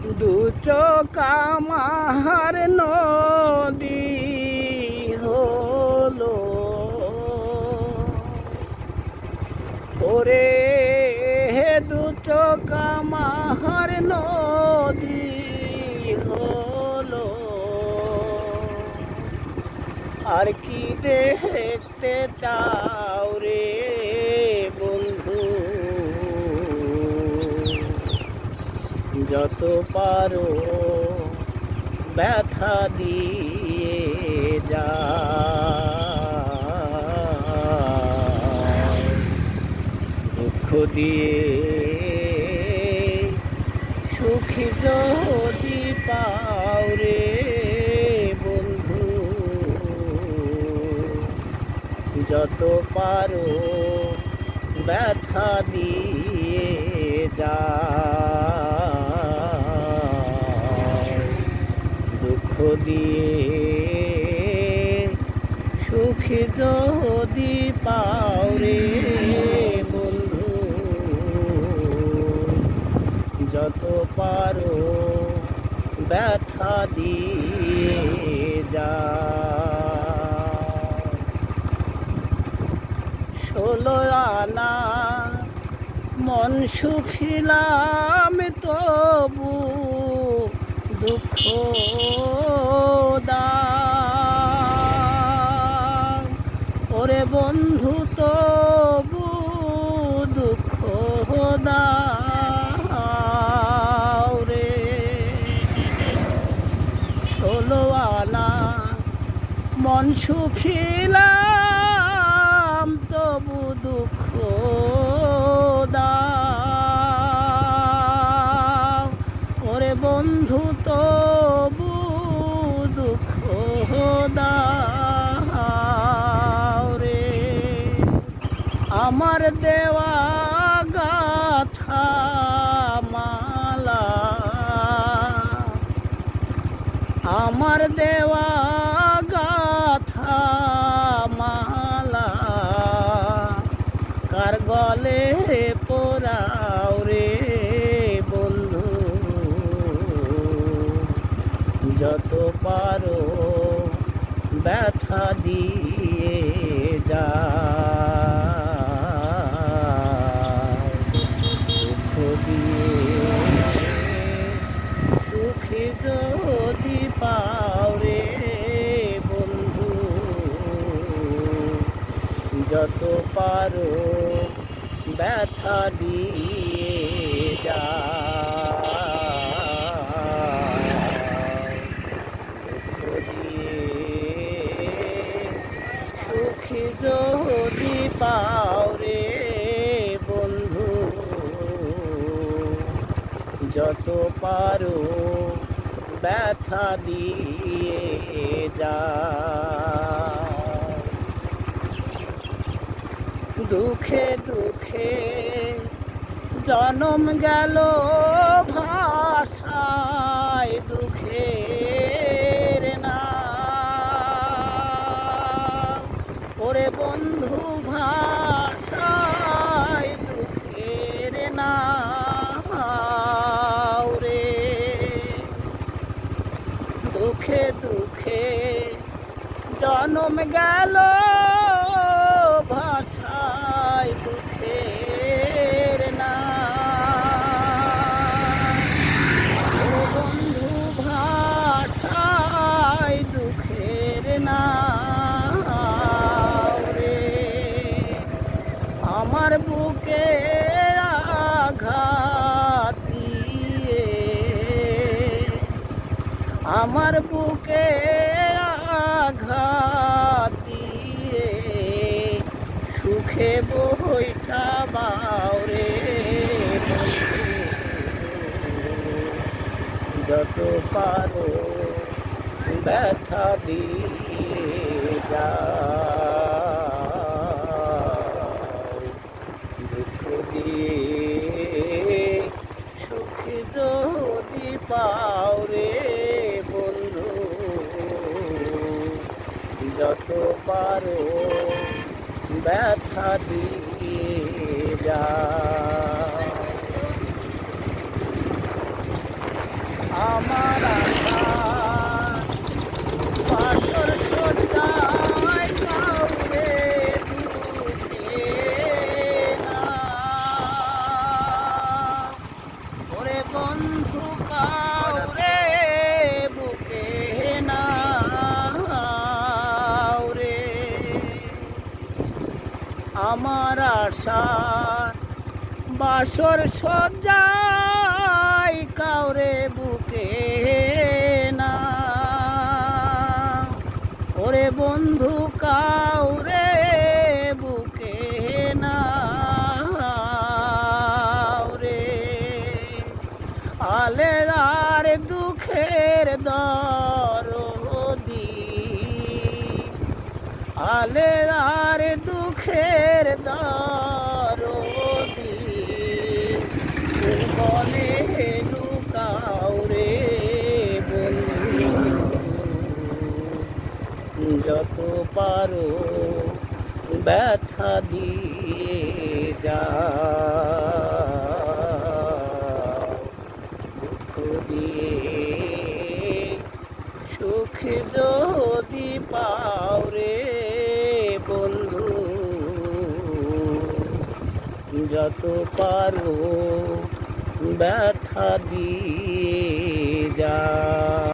দু চোখ আমার নদী হলো ওরে, দু চোখ আমার নদী হলো, আর কি দেখতে চাও রে বন্ধু, যত পারো ব্যথা দিয়ে যা, দুঃখ দিয়ে সুখী যদি পাও রে বন্ধু, যত পারো ব্যথা দিয়ে যা, দুঃখ দিয়ে সুখী যদি পাও রে বন্ধু, যত পারো ব্যথা দিয়ে যা। 16 আনা মন সুখিলাম তবু দুঃখ দাও ওরে বন্ধু, তবু দুঃখ দাও রে। 16 আনা মন সুখিলাম তবু দুঃখ দাও ওরে বন্ধু, তবু দুঃখ দাও রে। আমার দেওয়া গাথা মালা, আমার দেওয়া গাথা মালা কার গলে পোরাও রে বন্ধু, যত পারো ব্যথা দিয়ে যা, দুঃখ দিয়ে সুখী যদি পাও রে বন্ধু, যত পারো ব্যথা দিয়ে যা, দুঃখ দিয়ে সুখী যদি পাও রে বন্ধু, যত পারো ব্যথা দিয়ে যা। দুঃখে দুঃখে জনম গেল ভাষায় দুঃখের নাম ওরে বন্ধু, ভাষায় দুঃখের নাম রে। দুঃখে দুঃখে জনম গেল ভাষায় দুঃখের নাম ও বন্ধু, ভাষায় দুঃখের নাম রে। আমার বুকে আঘাত দিয়ে, আমার বুকে আঘাত দিয়ে সুখে বইটা বাও রে বন্ধু, যত পারো ব্যথা দিয়ে যা, দুঃখ দিয়ে সুখে যদি পাও রে বন্ধু, যত পারো ব্যথা দিয়ে যা। আমার আশা বাসর সজ্জায় কাউরে দুঃখে না। ওরে বন্ধু কাউরে বুকে না রে। আমার আশা বাসর সজ্জায় কাউরে বুকে না। ওরে বন্ধু কাউরে বুকে না রে। আলেদার দুঃখের দরদি, আলেদার দুঃখের দরদি, বনে লুকাও রে বন্ধু। যত পারো ব্যথা দিয়ে যাও, দুঃখ দিয়ে সুখ যদি পাও রে বন্ধু। যত পারো ব্যথা দিয়ে যাও।